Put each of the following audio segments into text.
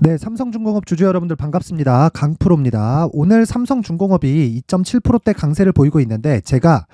네, 삼성중공업 주주 여러분들 반갑습니다. 강프로입니다. 오늘 삼성중공업이 2.7%대 강세를 보이고 있는데 제가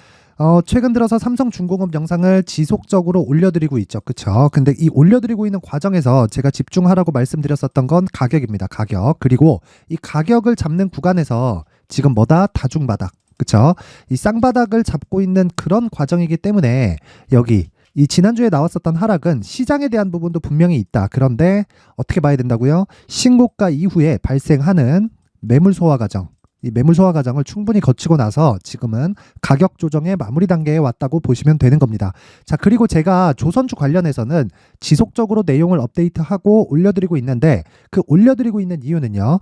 최근 들어서 삼성중공업 영상을 지속적으로 올려드리고 있죠. 그쵸? 근데 이 올려드리고 있는 과정에서 제가 집중하라고 말씀드렸었던 건 가격입니다. 가격. 그리고 이 가격을 잡는 구간에서 지금 뭐다? 다중바닥. 그쵸? 이 쌍바닥을 잡고 있는 그런 과정이기 때문에 여기 이 지난주에 나왔었던 하락은 시장에 대한 부분도 분명히 있다. 그런데 어떻게 봐야 된다고요? 신고가 이후에 발생하는 매물 소화 과정, 이 매물 소화 과정을 충분히 거치고 나서 지금은 가격 조정의 마무리 단계에 왔다고 보시면 되는 겁니다. 자, 그리고 제가 조선주 관련해서는 지속적으로 내용을 업데이트하고 올려드리고 있는데 그 올려드리고 있는 이유는요.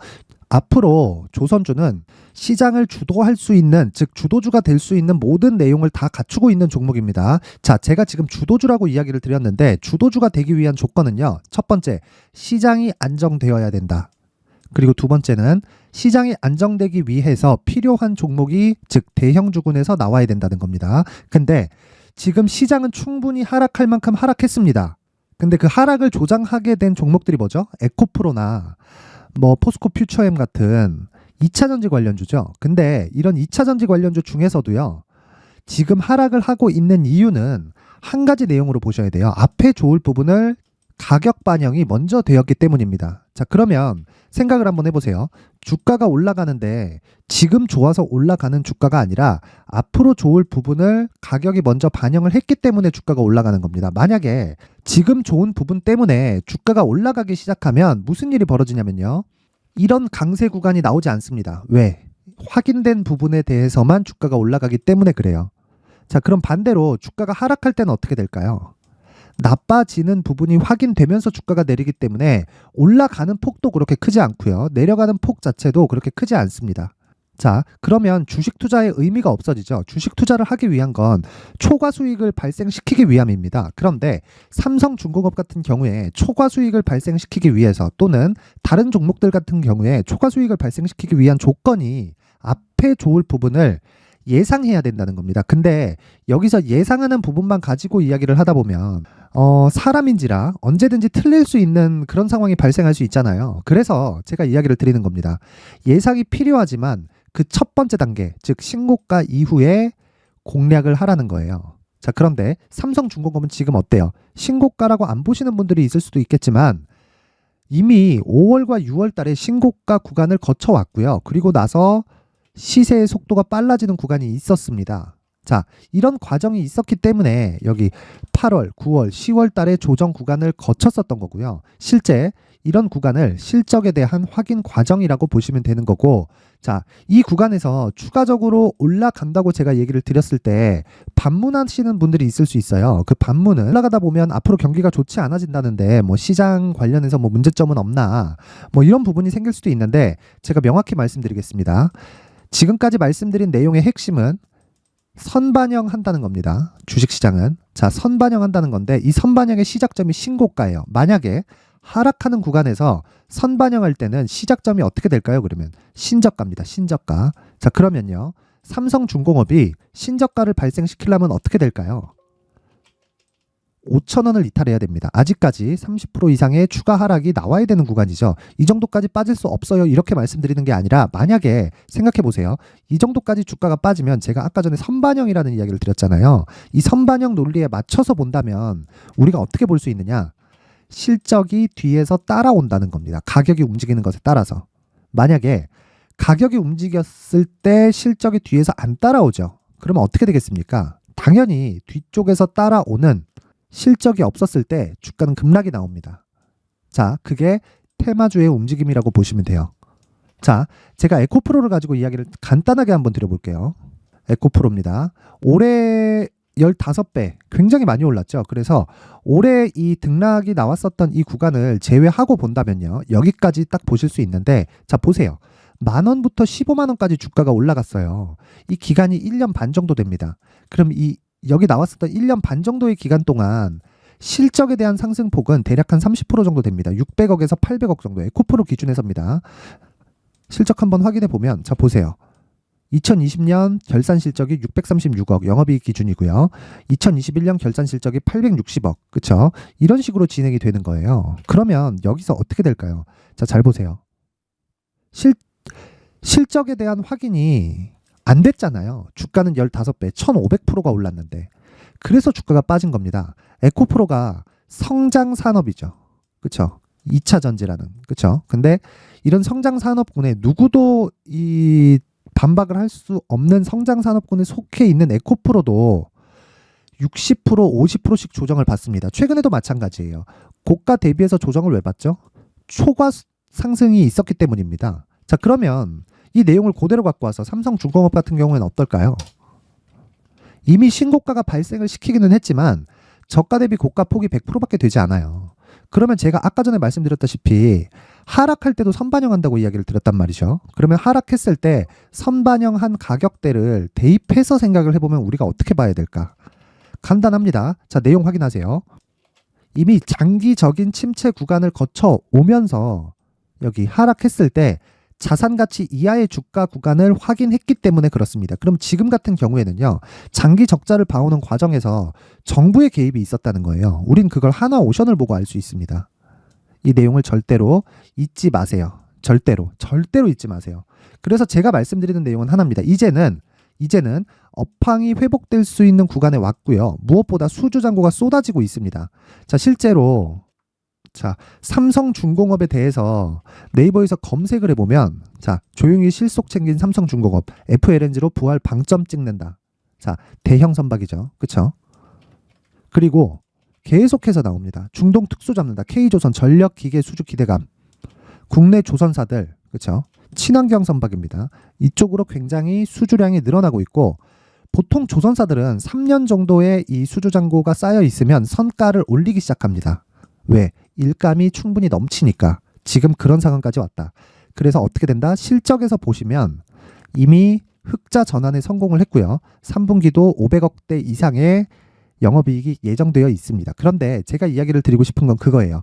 앞으로 조선주는 시장을 주도할 수 있는, 즉 주도주가 될 수 있는 모든 내용을 다 갖추고 있는 종목입니다. 자, 제가 지금 주도주라고 이야기를 드렸는데 주도주가 되기 위한 조건은요. 첫 번째, 시장이 안정되어야 된다. 그리고 두 번째는 시장이 안정되기 위해서 필요한 종목이 즉 대형 주군에서 나와야 된다는 겁니다. 근데 지금 시장은 충분히 하락할 만큼 하락했습니다. 근데 그 하락을 조장하게 된 종목들이 뭐죠? 에코프로나 포스코 퓨처엠 같은 2차전지 관련주죠. 근데 이런 2차전지 관련주 중에서도요. 지금 하락을 하고 있는 이유는 한 가지 내용으로 보셔야 돼요. 앞에 좋을 부분을 가격 반영이 먼저 되었기 때문입니다. 자, 그러면 생각을 한번 해보세요. 주가가 올라가는데 지금 좋아서 올라가는 주가가 아니라 앞으로 좋을 부분을 가격이 먼저 반영을 했기 때문에 주가가 올라가는 겁니다. 만약에 지금 좋은 부분 때문에 주가가 올라가기 시작하면 무슨 일이 벌어지냐면요. 이런 강세 구간이 나오지 않습니다. 왜? 확인된 부분에 대해서만 주가가 올라가기 때문에 그래요. 자, 그럼 반대로 주가가 하락할 때는 어떻게 될까요? 나빠지는 부분이 확인되면서 주가가 내리기 때문에 올라가는 폭도 그렇게 크지 않고요. 내려가는 폭 자체도 그렇게 크지 않습니다. 자, 그러면 주식 투자의 의미가 없어지죠. 주식 투자를 하기 위한 건 초과 수익을 발생시키기 위함입니다. 그런데 삼성중공업 같은 경우에 초과 수익을 발생시키기 위해서 또는 다른 종목들 같은 경우에 초과 수익을 발생시키기 위한 조건이 앞에 좋을 부분을 예상해야 된다는 겁니다. 근데 여기서 예상하는 부분만 가지고 이야기를 하다 보면 사람인지라 언제든지 틀릴 수 있는 그런 상황이 발생할 수 있잖아요. 그래서 제가 이야기를 드리는 겁니다. 예상이 필요하지만 그 첫 번째 단계, 즉 신고가 이후에 공략을 하라는 거예요. 자, 그런데 삼성중공업은 지금 어때요? 신고가라고 안 보시는 분들이 있을 수도 있겠지만 이미 5월과 6월 달에 신고가 구간을 거쳐왔고요. 그리고 나서 시세의 속도가 빨라지는 구간이 있었습니다. 자, 이런 과정이 있었기 때문에 여기 8월, 9월, 10월 달에 조정 구간을 거쳤었던 거고요. 실제 이런 구간을 실적에 대한 확인 과정이라고 보시면 되는 거고, 자, 이 구간에서 추가적으로 올라간다고 제가 얘기를 드렸을 때 반문하시는 분들이 있을 수 있어요. 그 반문은 올라가다 보면 앞으로 경기가 좋지 않아진다는데 시장 관련해서 문제점은 없나 이런 부분이 생길 수도 있는데 제가 명확히 말씀드리겠습니다. 지금까지 말씀드린 내용의 핵심은 선반영한다는 겁니다. 주식시장은. 자, 선반영한다는 건데 이 선반영의 시작점이 신고가예요. 만약에 하락하는 구간에서 선반영할 때는 시작점이 어떻게 될까요? 그러면 신저가입니다. 신저가. 자, 그러면요. 삼성중공업이 신저가를 발생시키려면 어떻게 될까요? 5,000원을 이탈해야 됩니다. 아직까지 30% 이상의 추가 하락이 나와야 되는 구간이죠. 이 정도까지 빠질 수 없어요. 이렇게 말씀드리는 게 아니라 만약에 생각해 보세요. 이 정도까지 주가가 빠지면 제가 아까 전에 선반영이라는 이야기를 드렸잖아요. 이 선반영 논리에 맞춰서 본다면 우리가 어떻게 볼 수 있느냐? 실적이 뒤에서 따라온다는 겁니다. 가격이 움직이는 것에 따라서. 만약에 가격이 움직였을 때 실적이 뒤에서 안 따라오죠. 그러면 어떻게 되겠습니까? 당연히 뒤쪽에서 따라오는 실적이 없었을 때 주가는 급락이 나옵니다. 자, 그게 테마주의 움직임이라고 보시면 돼요. 자, 제가 에코프로를 가지고 이야기를 간단하게 한번 드려볼게요. 에코프로입니다. 올해 15배 굉장히 많이 올랐죠. 그래서 올해 이 등락이 나왔었던 이 구간을 제외하고 본다면요. 여기까지 딱 보실 수 있는데 자, 보세요. 10,000원부터 150,000원까지 주가가 올라갔어요. 이 기간이 1년 반 정도 됩니다. 그럼 여기 나왔었던 1년 반 정도의 기간 동안 실적에 대한 상승폭은 대략 한 30% 정도 됩니다. 600억에서 800억 정도 에코프로 기준에서입니다. 실적 한번 확인해 보면 자, 보세요. 2020년 결산 실적이 636억 영업이익 기준이고요. 2021년 결산 실적이 860억. 그쵸? 이런 식으로 진행이 되는 거예요. 그러면 여기서 어떻게 될까요? 자, 잘 보세요. 실적에 대한 확인이 안 됐잖아요. 주가는 15배, 1500%가 올랐는데. 그래서 주가가 빠진 겁니다. 에코프로가 성장 산업이죠. 그쵸? 2차 전지라는. 그쵸? 근데 이런 성장 산업군에 누구도 이 반박을 할 수 없는 성장 산업군에 속해 있는 에코프로도 60%, 50%씩 조정을 받습니다. 최근에도 마찬가지예요. 고가 대비해서 조정을 왜 받죠? 초과 상승이 있었기 때문입니다. 자, 그러면 이 내용을 그대로 갖고 와서 삼성중공업 같은 경우에는 어떨까요? 이미 신고가가 발생을 시키기는 했지만 저가 대비 고가 폭이 100%밖에 되지 않아요. 그러면 제가 아까 전에 말씀드렸다시피 하락할 때도 선반영한다고 이야기를 드렸단 말이죠. 그러면 하락했을 때 선반영한 가격대를 대입해서 생각을 해보면 우리가 어떻게 봐야 될까? 간단합니다. 자, 내용 확인하세요. 이미 장기적인 침체 구간을 거쳐 오면서 여기 하락했을 때 자산 가치 이하의 주가 구간을 확인했기 때문에 그렇습니다. 그럼 지금 같은 경우에는요, 장기 적자를 봐오는 과정에서 정부의 개입이 있었다는 거예요. 우린 그걸 하나오션을 보고 알 수 있습니다. 이 내용을 절대로 잊지 마세요. 절대로 잊지 마세요. 그래서 제가 말씀드리는 내용은 하나입니다. 이제는 업황이 회복될 수 있는 구간에 왔고요. 무엇보다 수주잔고가 쏟아지고 있습니다. 자, 실제로 삼성중공업에 대해서 네이버에서 검색을 해보면, 조용히 실속 챙긴 삼성중공업, FLNG로 부활 방점 찍는다. 자, 대형 선박이죠. 그쵸? 그리고 계속해서 나옵니다. 중동 특수 잡는다. K조선 전력 기계 수주 기대감. 국내 조선사들, 그쵸? 친환경 선박입니다. 이쪽으로 굉장히 수주량이 늘어나고 있고, 보통 조선사들은 3년 정도의 이 수주잔고가 쌓여 있으면 선가를 올리기 시작합니다. 왜? 일감이 충분히 넘치니까. 지금 그런 상황까지 왔다. 그래서 어떻게 된다? 실적에서 보시면 이미 흑자 전환에 성공을 했고요. 3분기도 500억대 이상의 영업이익이 예정되어 있습니다. 그런데 제가 이야기를 드리고 싶은 건 그거예요.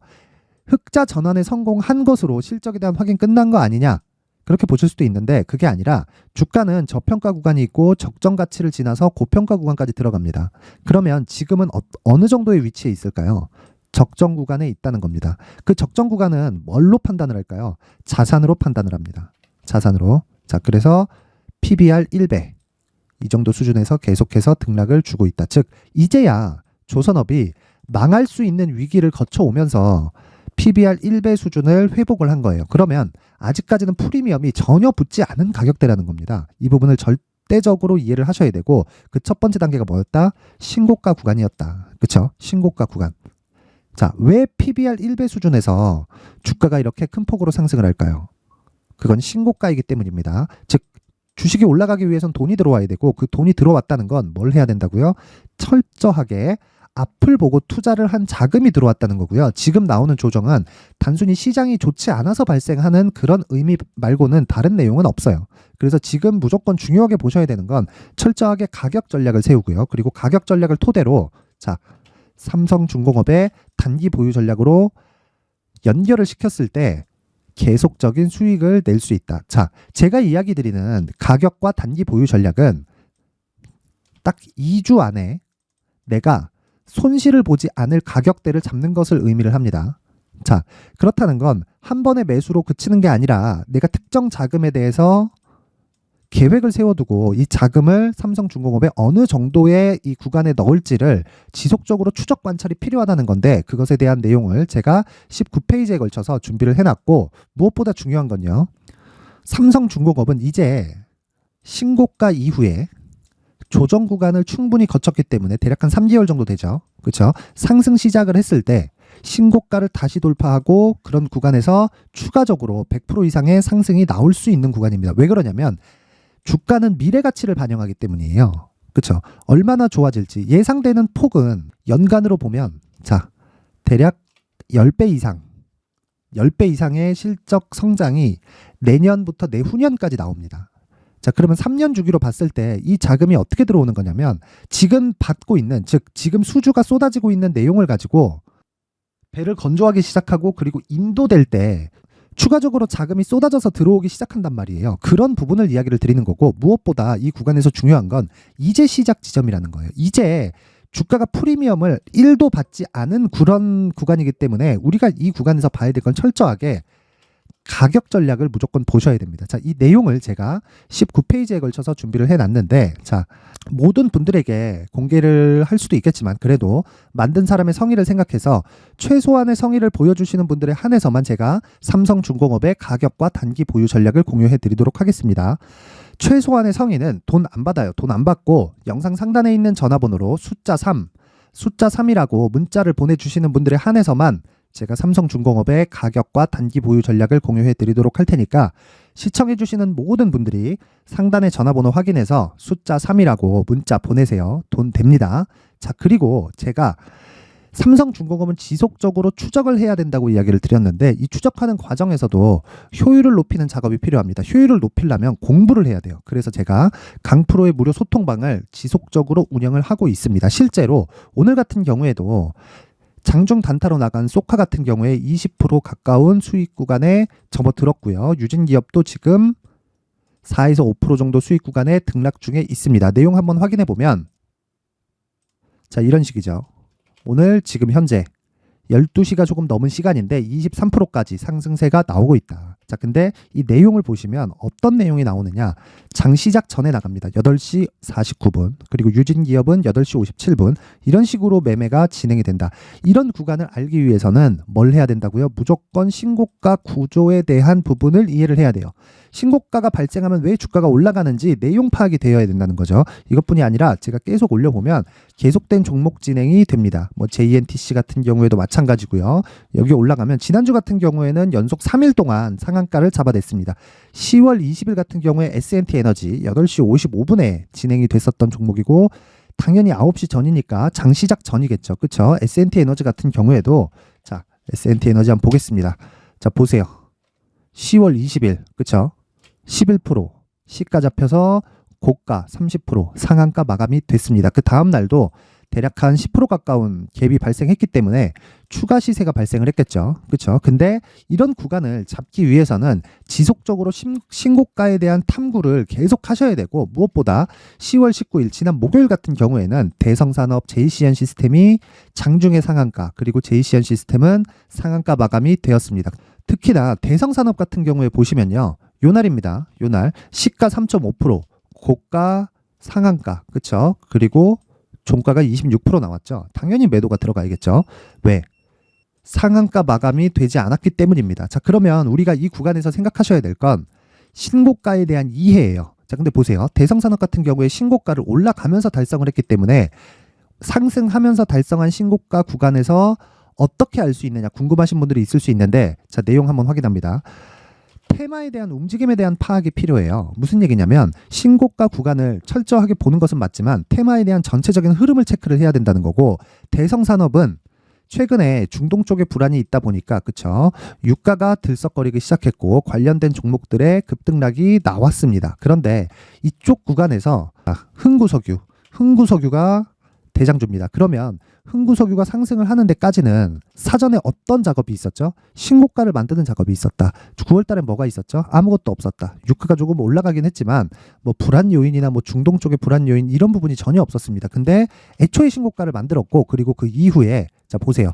흑자 전환에 성공한 것으로 실적에 대한 확인 끝난 거 아니냐? 그렇게 보실 수도 있는데 그게 아니라 주가는 저평가 구간이 있고 적정 가치를 지나서 고평가 구간까지 들어갑니다. 그러면 지금은 어느 정도의 위치에 있을까요? 적정 구간에 있다는 겁니다. 그 적정 구간은 뭘로 판단을 할까요? 자산으로 판단을 합니다. 자산으로. 자, 그래서 PBR 1배 이 정도 수준에서 계속해서 등락을 주고 있다. 즉 이제야 조선업이 망할 수 있는 위기를 거쳐오면서 PBR 1배 수준을 회복을 한 거예요. 그러면 아직까지는 프리미엄이 전혀 붙지 않은 가격대라는 겁니다. 이 부분을 절대적으로 이해를 하셔야 되고, 그 첫 번째 단계가 뭐였다? 신고가 구간이었다. 그쵸? 신고가 구간. 자, 왜 PBR 1배 수준에서 주가가 이렇게 큰 폭으로 상승을 할까요? 그건 신고가이기 때문입니다. 즉 주식이 올라가기 위해선 돈이 들어와야 되고, 그 돈이 들어왔다는 건 뭘 해야 된다고요? 철저하게 앞을 보고 투자를 한 자금이 들어왔다는 거고요. 지금 나오는 조정은 단순히 시장이 좋지 않아서 발생하는 그런 의미 말고는 다른 내용은 없어요. 그래서 지금 무조건 중요하게 보셔야 되는 건 철저하게 가격 전략을 세우고요. 그리고 가격 전략을 토대로 삼성중공업의 단기 보유 전략으로 연결을 시켰을 때 계속적인 수익을 낼 수 있다. 자, 제가 이야기 드리는 가격과 단기 보유 전략은 딱 2주 안에 내가 손실을 보지 않을 가격대를 잡는 것을 의미를 합니다. 자, 그렇다는 건 한 번의 매수로 그치는 게 아니라 내가 특정 자금에 대해서 계획을 세워두고 이 자금을 삼성중공업에 어느 정도의 이 구간에 넣을지를 지속적으로 추적 관찰이 필요하다는 건데, 그것에 대한 내용을 제가 19페이지에 걸쳐서 준비를 해놨고, 무엇보다 중요한 건요, 삼성중공업은 이제 신고가 이후에 조정 구간을 충분히 거쳤기 때문에 대략 한 3개월 정도 되죠. 그렇죠? 상승 시작을 했을 때 신고가를 다시 돌파하고 그런 구간에서 추가적으로 100% 이상의 상승이 나올 수 있는 구간입니다. 왜 그러냐면 주가는 미래 가치를 반영하기 때문이에요. 그렇죠? 얼마나 좋아질지 예상되는 폭은 연간으로 보면 대략 10배 이상의 실적 성장이 내년부터 내후년까지 나옵니다. 자, 그러면 3년 주기로 봤을 때 이 자금이 어떻게 들어오는 거냐면, 지금 받고 있는, 즉 지금 수주가 쏟아지고 있는 내용을 가지고 배를 건조하기 시작하고, 그리고 인도될 때 추가적으로 자금이 쏟아져서 들어오기 시작한단 말이에요. 그런 부분을 이야기를 드리는 거고, 무엇보다 이 구간에서 중요한 건 이제 시작 지점이라는 거예요. 이제 주가가 프리미엄을 1도 받지 않은 그런 구간이기 때문에 우리가 이 구간에서 봐야 될 건 철저하게 가격 전략을 무조건 보셔야 됩니다. 자, 이 내용을 제가 19페이지에 걸쳐서 준비를 해놨는데, 자, 모든 분들에게 공개를 할 수도 있겠지만 그래도 만든 사람의 성의를 생각해서 최소한의 성의를 보여주시는 분들에 한해서만 제가 삼성중공업의 가격과 단기 보유 전략을 공유해 드리도록 하겠습니다. 최소한의 성의는 돈 안 받아요. 돈 안 받고 영상 상단에 있는 전화번호로 숫자 3이라고 문자를 보내주시는 분들에 한해서만 제가 삼성중공업의 가격과 단기 보유 전략을 공유해 드리도록 할 테니까 시청해 주시는 모든 분들이 상단의 전화번호 확인해서 숫자 3이라고 문자 보내세요. 돈 됩니다. 자, 그리고 제가 삼성중공업은 지속적으로 추적을 해야 된다고 이야기를 드렸는데, 이 추적하는 과정에서도 효율을 높이는 작업이 필요합니다. 효율을 높이려면 공부를 해야 돼요. 그래서 제가 강프로의 무료 소통방을 지속적으로 운영을 하고 있습니다. 실제로 오늘 같은 경우에도 장중 단타로 나간 소카 같은 경우에 20% 가까운 수익 구간에 접어들었고요. 유진기업도 지금 4에서 5% 정도 수익 구간에 등락 중에 있습니다. 내용 한번 확인해 보면, 자, 이런 식이죠. 오늘 지금 현재 12시가 조금 넘은 시간인데 23%까지 상승세가 나오고 있다. 자, 근데 이 내용을 보시면 어떤 내용이 나오느냐. 장 시작 전에 나갑니다. 8시 49분. 그리고 유진기업은 8시 57분. 이런 식으로 매매가 진행이 된다. 이런 구간을 알기 위해서는 뭘 해야 된다고요? 무조건 신고가 구조에 대한 부분을 이해를 해야 돼요. 신고가가 발생하면 왜 주가가 올라가는지 내용 파악이 되어야 된다는 거죠. 이것뿐이 아니라 제가 계속 올려보면 계속된 종목 진행이 됩니다. 뭐 JNTC 같은 경우에도 마찬가지고요. 여기 올라가면 지난주 같은 경우에는 연속 3일 동안 상한가를 잡아냈습니다. 10월 20일 같은 경우에 S&T 에너지 8시 55분에 진행이 됐었던 종목이고, 당연히 9시 전이니까 장 시작 전이겠죠. 그렇죠? S&T 에너지 같은 경우에도, 자, S&T 에너지 한번 보겠습니다. 자, 보세요. 10월 20일, 그렇죠? 11% 시가 잡혀서 고가 30% 상한가 마감이 됐습니다. 그 다음 날도 대략 한 10% 가까운 갭이 발생했기 때문에 추가 시세가 발생을 했겠죠. 그렇죠? 근데 이런 구간을 잡기 위해서는 지속적으로 신고가에 대한 탐구를 계속 하셔야 되고, 무엇보다 10월 19일 지난 목요일 같은 경우에는 대성산업 JCN 시스템이 장중에 상한가, 그리고 JCN 시스템은 상한가 마감이 되었습니다. 특히나 대성산업 같은 경우에 보시면요, 요 날입니다. 요 날 시가 3.5% 고가 상한가, 그렇죠? 그리고 종가가 26% 나왔죠. 당연히 매도가 들어가야겠죠. 왜? 상한가 마감이 되지 않았기 때문입니다. 자, 그러면 우리가 이 구간에서 생각하셔야 될 건 신고가에 대한 이해예요. 자, 근데 보세요. 대성산업 같은 경우에 신고가를 올라가면서 달성을 했기 때문에 상승하면서 달성한 신고가 구간에서 어떻게 알 수 있느냐 궁금하신 분들이 있을 수 있는데, 자, 내용 한번 확인합니다. 테마에 대한 움직임에 대한 파악이 필요해요. 무슨 얘기냐면 신고가 구간을 철저하게 보는 것은 맞지만 테마에 대한 전체적인 흐름을 체크를 해야 된다는 거고, 대성산업은 최근에 중동 쪽에 불안이 있다 보니까, 그쵸, 유가가 들썩거리기 시작했고 관련된 종목들의 급등락이 나왔습니다. 그런데 이쪽 구간에서 흥구석유가 대장주입니다. 그러면 흥구석유가 상승을 하는 데까지는 사전에 어떤 작업이 있었죠? 신고가를 만드는 작업이 있었다. 9월 달에 뭐가 있었죠? 아무것도 없었다. 유가가 조금 올라가긴 했지만 뭐 불안 요인이나 뭐 중동 쪽의 불안 요인 이런 부분이 전혀 없었습니다. 근데 애초에 신고가를 만들었고, 그리고 그 이후에, 자, 보세요.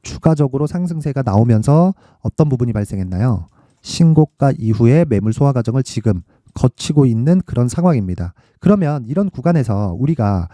추가적으로 상승세가 나오면서 어떤 부분이 발생했나요? 신고가 이후에 매물 소화 과정을 지금 거치고 있는 그런 상황입니다. 그러면 이런 구간에서 우리가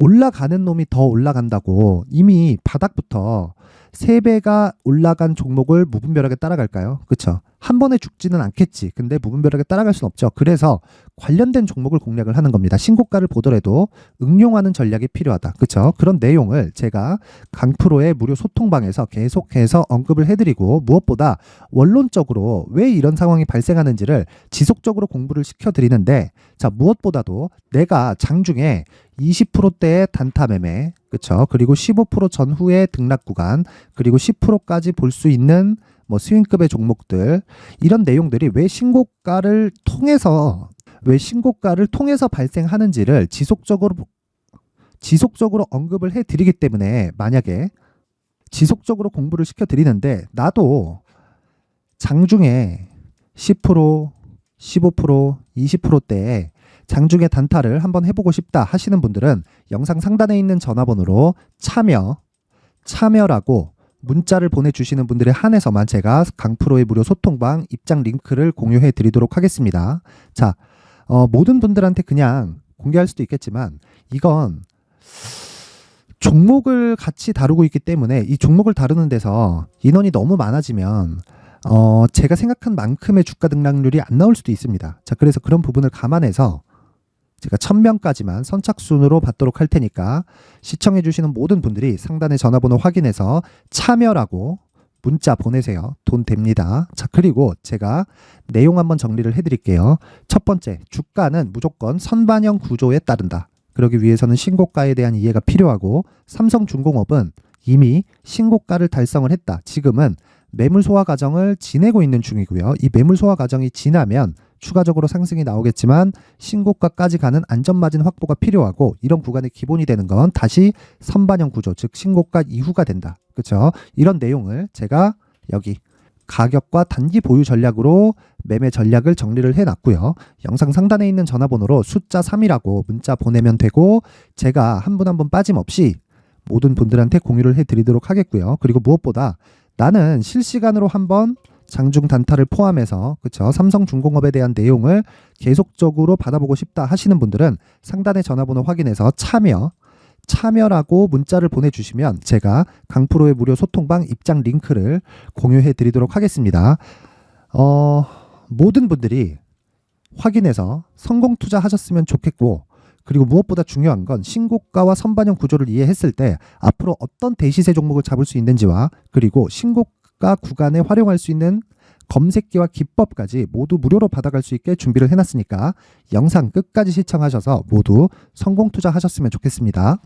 올라가는 놈이 더 올라간다고 이미 바닥부터 3배가 올라간 종목을 무분별하게 따라갈까요? 그렇죠? 한 번에 죽지는 않겠지. 근데 무분별하게 따라갈 수는 없죠. 그래서 관련된 종목을 공략을 하는 겁니다. 신고가를 보더라도 응용하는 전략이 필요하다. 그렇죠? 그런 내용을 제가 강프로의 무료 소통방에서 계속해서 언급을 해드리고, 무엇보다 원론적으로 왜 이런 상황이 발생하는지를 지속적으로 공부를 시켜드리는데, 자, 무엇보다도 내가 장중에 20%대의 단타 매매, 그렇죠? 그리고 15% 전후의 등락 구간, 그리고 10%까지 볼 수 있는 뭐 스윙급의 종목들, 이런 내용들이 왜 신고가를 통해서 발생하는지를 지속적으로 언급을 해드리기 때문에, 만약에 지속적으로 공부를 시켜드리는데 나도 장중에 10%, 15%, 20%대에 장중에 단타를 한번 해보고 싶다 하시는 분들은 영상 상단에 있는 전화번호로 참여라고 문자를 보내주시는 분들에 한해서만 제가 강프로의 무료 소통방 입장 링크를 공유해 드리도록 하겠습니다. 자, 모든 분들한테 그냥 공개할 수도 있겠지만 이건 종목을 같이 다루고 있기 때문에 이 종목을 다루는 데서 인원이 너무 많아지면 제가 생각한 만큼의 주가 등락률이 안 나올 수도 있습니다. 자, 그래서 그런 부분을 감안해서 제가 1000명까지만 선착순으로 받도록 할 테니까 시청해 주시는 모든 분들이 상단의 전화번호 확인해서 참여라고 문자 보내세요. 돈 됩니다. 자, 그리고 제가 내용 한번 정리를 해드릴게요. 첫 번째, 주가는 무조건 선반영 구조에 따른다. 그러기 위해서는 신고가에 대한 이해가 필요하고 삼성중공업은 이미 신고가를 달성을 했다. 지금은 매물 소화 과정을 지내고 있는 중이고요. 이 매물 소화 과정이 지나면 추가적으로 상승이 나오겠지만 신고가까지 가는 안전마진 확보가 필요하고 이런 구간의 기본이 되는 건 다시 선반영 구조, 즉 신고가 이후가 된다. 그렇죠? 이런 내용을 제가 여기 가격과 단기 보유 전략으로 매매 전략을 정리를 해놨고요. 영상 상단에 있는 전화번호로 숫자 3이라고 문자 보내면 되고 제가 한 분 한 분 빠짐없이 모든 분들한테 공유를 해드리도록 하겠고요. 그리고 무엇보다 나는 실시간으로 한번 장중 단타를 포함해서 그쵸 삼성중공업에 대한 내용을 계속적으로 받아보고 싶다 하시는 분들은 상단의 전화번호 확인해서 참여라고 문자를 보내주시면 제가 강프로의 무료 소통방 입장 링크를 공유해 드리도록 하겠습니다. 모든 분들이 확인해서 성공 투자하셨으면 좋겠고 그리고 무엇보다 중요한 건 신고가와 선반영 구조를 이해했을 때 앞으로 어떤 대시세 종목을 잡을 수 있는지와 그리고 신고가 구간에 활용할 수 있는 검색기와 기법까지 모두 무료로 받아갈 수 있게 준비를 해놨으니까 영상 끝까지 시청하셔서 모두 성공 투자하셨으면 좋겠습니다.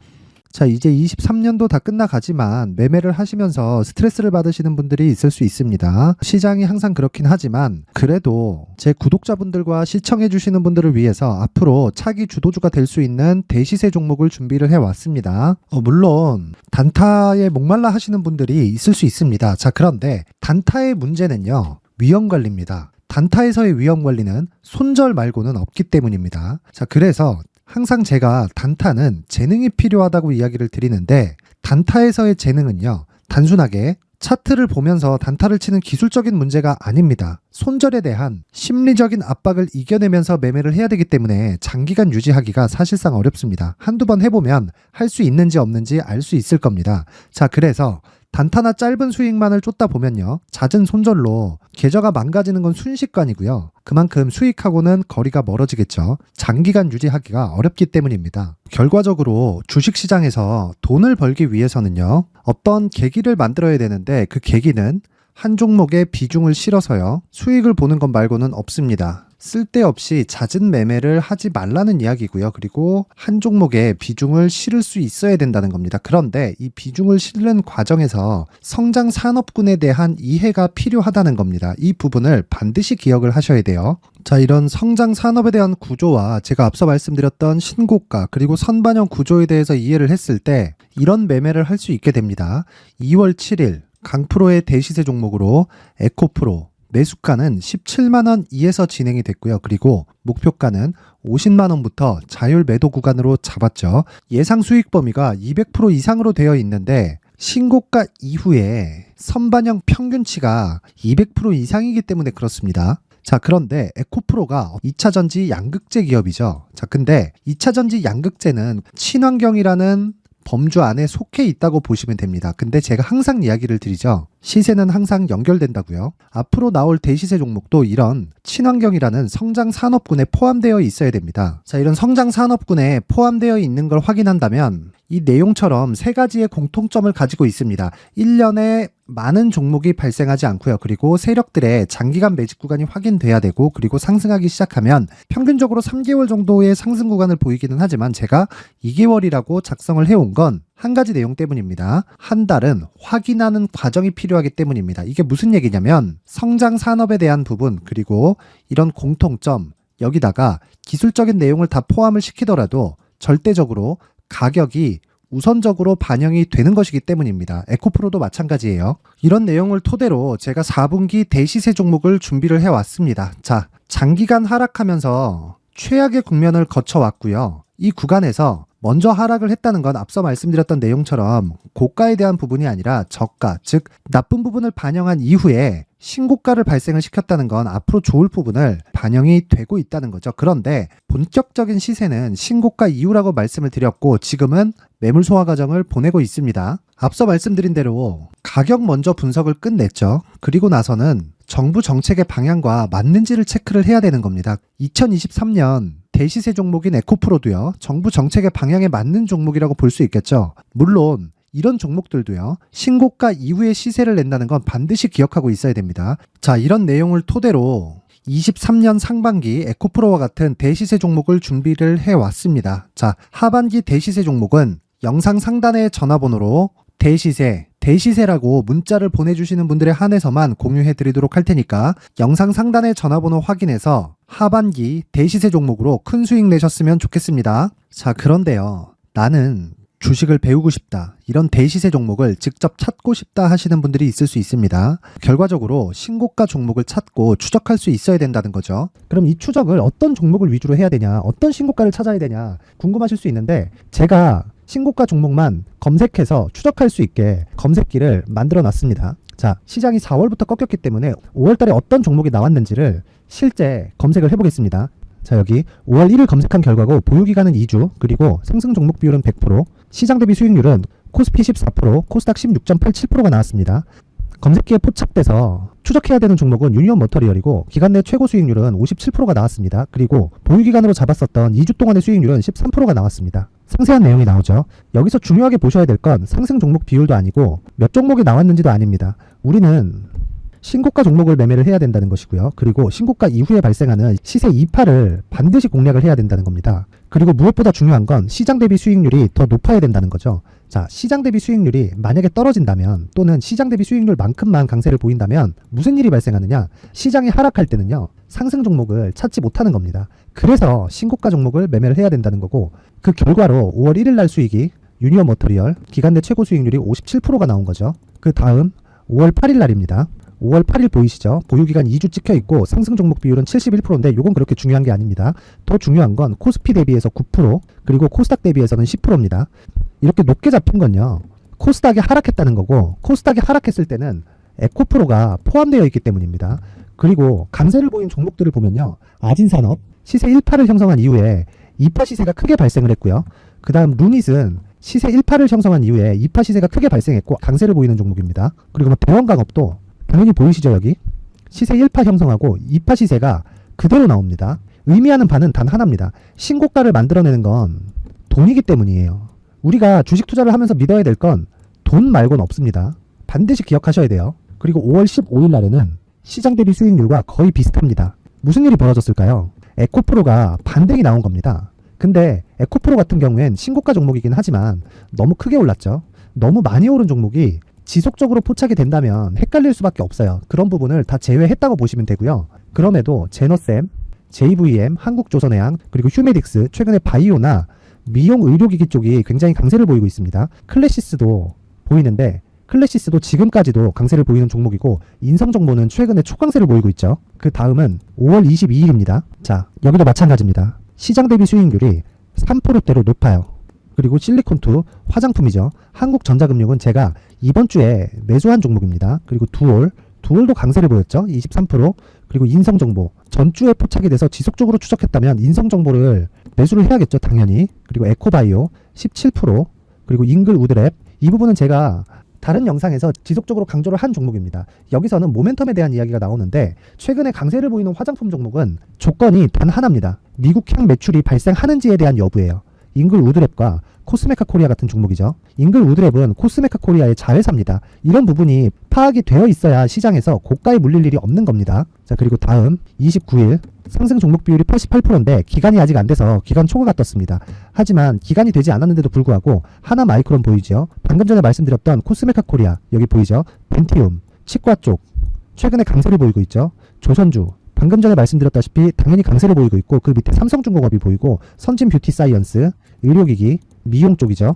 자, 이제 23년도 다 끝나가지만 매매를 하시면서 스트레스를 받으시는 분들이 있을 수 있습니다. 시장이 항상 그렇긴 하지만 그래도 제 구독자분들과 시청해 주시는 분들을 위해서 앞으로 차기 주도주가 될 수 있는 대시세 종목을 준비를 해왔습니다. 물론 단타에 목말라 하시는 분들이 있을 수 있습니다. 자, 그런데 단타의 문제는요, 위험관리입니다. 단타에서의 위험관리는 손절 말고는 없기 때문입니다. 자, 그래서 항상 제가 단타는 재능이 필요하다고 이야기를 드리는데 단타에서의 재능은요, 단순하게 차트를 보면서 단타를 치는 기술적인 문제가 아닙니다. 손절에 대한 심리적인 압박을 이겨내면서 매매를 해야 되기 때문에 장기간 유지하기가 사실상 어렵습니다. 한두 번 해보면 할 수 있는지 없는지 알 수 있을 겁니다. 자, 그래서 단타나 짧은 수익만을 쫓다 보면요, 잦은 손절로 계좌가 망가지는 건 순식간이고요. 그만큼 수익하고는 거리가 멀어지겠죠. 장기간 유지하기가 어렵기 때문입니다. 결과적으로 주식시장에서 돈을 벌기 위해서는요, 어떤 계기를 만들어야 되는데 그 계기는 한 종목에 비중을 실어서요, 수익을 보는 것 말고는 없습니다. 쓸데없이 잦은 매매를 하지 말라는 이야기고요. 그리고 한 종목에 비중을 실을 수 있어야 된다는 겁니다. 그런데 이 비중을 실는 과정에서 성장 산업군에 대한 이해가 필요하다는 겁니다. 이 부분을 반드시 기억을 하셔야 돼요. 자, 이런 성장 산업에 대한 구조와 제가 앞서 말씀드렸던 신고가 그리고 선반영 구조에 대해서 이해를 했을 때 이런 매매를 할 수 있게 됩니다. 2월 7일 강프로의 대시세 종목으로 에코프로 매수가는 17만원 이에서 진행이 됐고요. 그리고 목표가는 50만원부터 자율 매도 구간으로 잡았죠. 예상 수익 범위가 200% 이상으로 되어 있는데 신고가 이후에 선반영 평균치가 200% 이상이기 때문에 그렇습니다. 자, 그런데 에코프로가 2차전지 양극재 기업이죠. 자, 근데 2차전지 양극재는 친환경이라는 범주 안에 속해 있다고 보시면 됩니다. 근데 제가 항상 이야기를 드리죠. 시세는 항상 연결된다고요. 앞으로 나올 대시세 종목도 이런 친환경이라는 성장 산업군에 포함되어 있어야 됩니다. 자, 이런 성장 산업군에 포함되어 있는 걸 확인한다면 이 내용처럼 세 가지의 공통점을 가지고 있습니다. 1년에 많은 종목이 발생하지 않고요. 그리고 세력들의 장기간 매집 구간이 확인돼야 되고 그리고 상승하기 시작하면 평균적으로 3개월 정도의 상승 구간을 보이기는 하지만 제가 2개월이라고 작성을 해온 건 한 가지 내용 때문입니다. 한 달은 확인하는 과정이 필요하기 때문입니다. 이게 무슨 얘기냐면 성장 산업에 대한 부분 그리고 이런 공통점 여기다가 기술적인 내용을 다 포함을 시키더라도 절대적으로 가격이 우선적으로 반영이 되는 것이기 때문입니다. 에코프로도 마찬가지예요. 이런 내용을 토대로 제가 4분기 대시세 종목을 준비를 해왔습니다. 자, 장기간 하락하면서 최악의 국면을 거쳐왔고요. 이 구간에서 먼저 하락을 했다는 건 앞서 말씀드렸던 내용처럼 고가에 대한 부분이 아니라 저가, 즉 나쁜 부분을 반영한 이후에 신고가를 발생을 시켰다는 건 앞으로 좋을 부분을 반영이 되고 있다는 거죠. 그런데 본격적인 시세는 신고가 이후라고 말씀을 드렸고 지금은 매물 소화 과정을 보내고 있습니다. 앞서 말씀드린 대로 가격 먼저 분석을 끝냈죠. 그리고 나서는 정부 정책의 방향과 맞는지를 체크를 해야 되는 겁니다. 2023년 대시세 종목인 에코프로도요, 정부 정책의 방향에 맞는 종목이라고 볼 수 있겠죠. 물론 이런 종목들도요, 신고가 이후에 시세를 낸다는 건 반드시 기억하고 있어야 됩니다. 자, 이런 내용을 토대로 23년 상반기 에코프로와 같은 대시세 종목을 준비를 해왔습니다. 자, 하반기 대시세 종목은 영상 상단의 전화번호로 대시세라고 문자를 보내주시는 분들에 한해서만 공유해드리도록 할 테니까 영상 상단의 전화번호 확인해서 하반기 대시세 종목으로 큰 수익 내셨으면 좋겠습니다. 자, 그런데요, 나는 주식을 배우고 싶다, 이런 대시세 종목을 직접 찾고 싶다 하시는 분들이 있을 수 있습니다. 결과적으로 신고가 종목을 찾고 추적할 수 있어야 된다는 거죠. 그럼 이 추적을 어떤 종목을 위주로 해야 되냐, 어떤 신고가를 찾아야 되냐 궁금하실 수 있는데, 제가 신고가 종목만 검색해서 추적할 수 있게 검색기를 만들어 놨습니다. 자, 시장이 4월부터 꺾였기 때문에 5월 달에 어떤 종목이 나왔는지를 실제 검색을 해보겠습니다. 자, 여기 5월 1일 검색한 결과고 보유기간은 2주, 그리고 상승 종목 비율은 100%, 시장 대비 수익률은 코스피 14%, 코스닥 16.87%가 나왔습니다. 검색기에 포착돼서 추적해야 되는 종목은 유니온 머터리얼이고 기간 내 최고 수익률은 57%가 나왔습니다. 그리고 보유기간으로 잡았었던 2주 동안의 수익률은 13%가 나왔습니다. 상세한 내용이 나오죠. 여기서 중요하게 보셔야 될 건 상승 종목 비율도 아니고 몇 종목이 나왔는지도 아닙니다. 우리는 신고가 종목을 매매를 해야 된다는 것이고요. 그리고 신고가 이후에 발생하는 시세 이파를 반드시 공략을 해야 된다는 겁니다. 그리고 무엇보다 중요한 건 시장 대비 수익률이 더 높아야 된다는 거죠. 자, 시장 대비 수익률이 만약에 떨어진다면, 또는 시장 대비 수익률만큼만 강세를 보인다면 무슨 일이 발생하느냐? 시장이 하락할 때는요, 상승 종목을 찾지 못하는 겁니다. 그래서 신고가 종목을 매매를 해야 된다는 거고, 그 결과로 5월 1일 날 수익이 유니온 머터리얼 기간 내 최고 수익률이 57%가 나온 거죠. 그 다음 5월 8일 날입니다. 5월 8일 보이시죠? 보유기간 2주 찍혀 있고 상승 종목 비율은 71%인데 이건 그렇게 중요한 게 아닙니다. 더 중요한 건 코스피 대비해서 9%, 그리고 코스닥 대비해서는 10%입니다. 이렇게 높게 잡힌 건요, 코스닥이 하락했다는 거고, 코스닥이 하락했을 때는 에코프로가 포함되어 있기 때문입니다. 그리고 강세를 보인 종목들을 보면요, 아진산업 시세 1파를 형성한 이후에 2파 시세가 크게 발생을 했고요. 그 다음 루닛은 시세 1파를 형성한 이후에 2파 시세가 크게 발생했고 강세를 보이는 종목입니다. 그리고 대원강업도 당연히 보이시죠? 여기 시세 1파 형성하고 2파 시세가 그대로 나옵니다. 의미하는 바는 단 하나입니다. 신고가를 만들어내는 건 돈이기 때문이에요. 우리가 주식 투자를 하면서 믿어야 될 건 돈 말고는 없습니다. 반드시 기억하셔야 돼요. 그리고 5월 15일 날에는 시장 대비 수익률과 거의 비슷합니다. 무슨 일이 벌어졌을까요? 에코프로가 반등이 나온 겁니다. 근데 에코프로 같은 경우엔 신고가 종목이긴 하지만 너무 크게 올랐죠. 너무 많이 오른 종목이 지속적으로 포착이 된다면 헷갈릴 수밖에 없어요. 그런 부분을 다 제외했다고 보시면 되고요. 그럼에도 제너셈, JVM, 한국조선해양, 그리고 휴메딕스, 최근에 바이오나 미용 의료기기 쪽이 굉장히 강세를 보이고 있습니다. 클래시스도 보이는데 클래시스도 지금까지도 강세를 보이는 종목이고, 인성정보는 최근에 초강세를 보이고 있죠. 그 다음은 5월 22일입니다. 자, 여기도 마찬가지입니다. 시장 대비 수익률이 3%대로 높아요. 그리고 실리콘투 화장품이죠. 한국전자금융은 제가 이번 주에 매수한 종목입니다. 그리고 두올도 강세를 보였죠. 23%. 그리고 인성정보 전주에 포착이 돼서 지속적으로 추적했다면 인성정보를 매수를 해야겠죠, 당연히. 그리고 에코바이오 17%. 그리고 잉글 우드랩, 이 부분은 제가 다른 영상에서 지속적으로 강조를 한 종목입니다. 여기서는 모멘텀에 대한 이야기가 나오는데, 최근에 강세를 보이는 화장품 종목은 조건이 단 하나입니다. 미국향 매출이 발생하는지에 대한 여부예요. 잉글 우드랩과 코스메카 코리아 같은 종목이죠. 잉글 우드랩은 코스메카 코리아의 자회사입니다. 이런 부분이 파악이 되어 있어야 시장에서 고가에 물릴 일이 없는 겁니다. 자, 그리고 다음 29일 상승 종목 비율이 88%인데 기간이 아직 안 돼서 기간 초과가 떴습니다. 하지만 기간이 되지 않았는데도 불구하고 하나 마이크론 보이죠. 방금 전에 말씀드렸던 코스메카 코리아 여기 보이죠. 벤티움, 치과 쪽 최근에 강세를 보이고 있죠. 조선주 방금 전에 말씀드렸다시피 당연히 강세를 보이고 있고, 그 밑에 삼성중공업이 보이고, 선진 뷰티 사이언스, 의료기기, 미용 쪽이죠.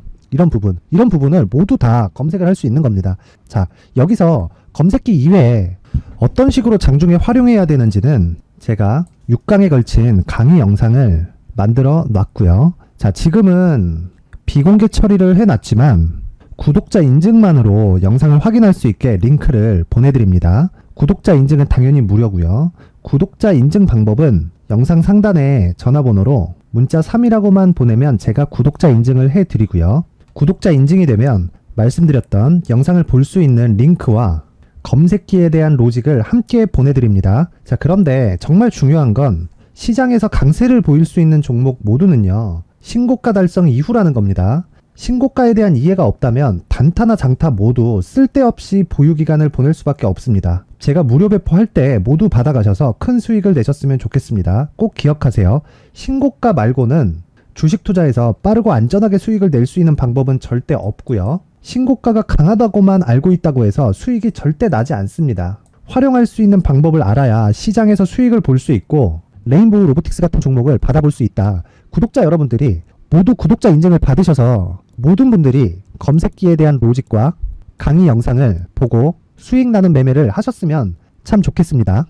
이런 부분을 모두 다 검색을 할 수 있는 겁니다. 자, 여기서 검색기 이외에 어떤 식으로 장중에 활용해야 되는지는 제가 6강에 걸친 강의 영상을 만들어 놨고요. 자, 지금은 비공개 처리를 해놨지만 구독자 인증만으로 영상을 확인할 수 있게 링크를 보내드립니다. 구독자 인증은 당연히 무료고요. 구독자 인증 방법은 영상 상단에 전화번호로 문자 3이라고만 보내면 제가 구독자 인증을 해드리고요. 구독자 인증이 되면 말씀드렸던 영상을 볼 수 있는 링크와 검색기에 대한 로직을 함께 보내드립니다. 자, 그런데 정말 중요한 건 시장에서 강세를 보일 수 있는 종목 모두는요, 신고가 달성 이후라는 겁니다. 신고가에 대한 이해가 없다면 단타나 장타 모두 쓸데없이 보유기간을 보낼 수밖에 없습니다. 제가 무료 배포할 때 모두 받아가셔서 큰 수익을 내셨으면 좋겠습니다. 꼭 기억하세요. 신고가 말고는 주식 투자에서 빠르고 안전하게 수익을 낼 수 있는 방법은 절대 없고요. 신고가가 강하다고만 알고 있다고 해서 수익이 절대 나지 않습니다. 활용할 수 있는 방법을 알아야 시장에서 수익을 볼 수 있고 레인보우 로보틱스 같은 종목을 받아볼 수 있다. 구독자 여러분들이 모두 구독자 인증을 받으셔서 모든 분들이 검색기에 대한 로직과 강의 영상을 보고 수익 나는 매매를 하셨으면 참 좋겠습니다.